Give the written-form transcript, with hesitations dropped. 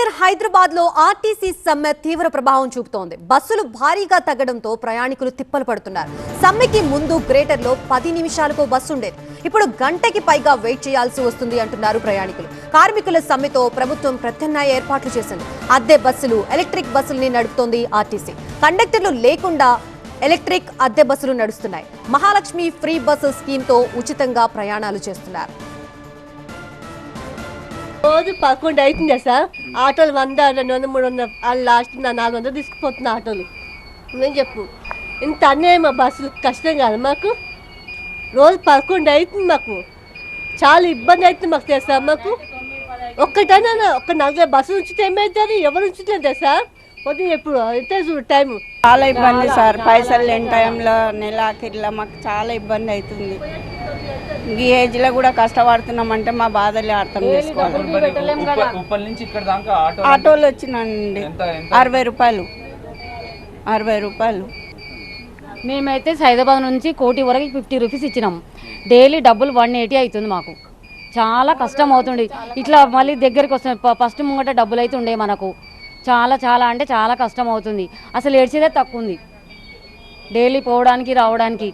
Greater Hyderabad లో RTC సమ్మె తీవ్ర ప్రభావం చూపుతోంది. బస్సులు భారీగా తగ్గడంతో ప్రయాణికులు తిప్పలు పడుతున్నారు. సమ్మెకి ముందు గ్రేటర్ లో 10 నిమిషాలకు బస్సు ఉండేది. ఇప్పుడు గంటకి పైగా వెయిట్ చేయాల్సి వస్తుంది అంటున్నారు ప్రయాణికులు. కార్మికుల సమ్మెతో ప్రభుత్వం ప్రత్యామ్నాయ ఏర్పాట్లు చేసింది. అద్దె బస్సులు, ఎలక్ట్రిక్ బస్సుల్ని నడుపుతోంది ఆర్టీసీ. కండక్టర్లు లేకుండా ఎలక్ట్రిక్ అద్దె బస్సులు నడుస్తున్నాయి. మహాలక్ష్మి ఫ్రీ బస్సు స్కీమ్ తో ఉచితంగా ప్రయాణాలు చేస్తున్నారు. రోజు 11 అవుతుంది సార్. ఆటోలు 100, 200, 300 లాస్ట్ 400 తీసుకుపోతున్నా ఆటోలు. నేను చెప్పు ఇంత అన్యాయం మా బస్సులు కష్టం కాదు మాకు. రోజు 11 అవుతుంది, మాకు చాలా ఇబ్బంది అవుతుంది మాకు తెలుసా. మాకు ఒక్కటైనా ఒక 40 బస్సులు ఉంచితే ఏమవుతుంది? ఎవరు ఉంచట్లేదు సార్. పొద్దున ఎప్పుడు అయితే చూడు టైము చాలా ఇబ్బంది సార్. పైసలు లేని టైంలో నెలాఖరిలో మాకు చాలా ఇబ్బంది అవుతుంది. ఈ ఏజ్లో కూడా కష్టపడుతున్నామంటే మా బాధలే అర్థం చేసుకోవాలి. ఆటోలు వచ్చినండి 60 రూపాయలు. మేమైతే హైదరాబాద్ నుంచి కోటి వరకు 50 రూపీస్ ఇచ్చినాం. డైలీ డబ్బులు 180 అవుతుంది. మాకు చాలా కష్టం అవుతుంది. ఇట్లా మళ్ళీ దగ్గరికి వస్తుంది. ఫస్ట్ ముంగట డబ్బులు అయితే ఉండే మనకు చాలా అంటే చాలా కష్టం అవుతుంది. అసలు ఏడ్చేదే తక్కువ ఉంది డైలీ పోవడానికి రావడానికి.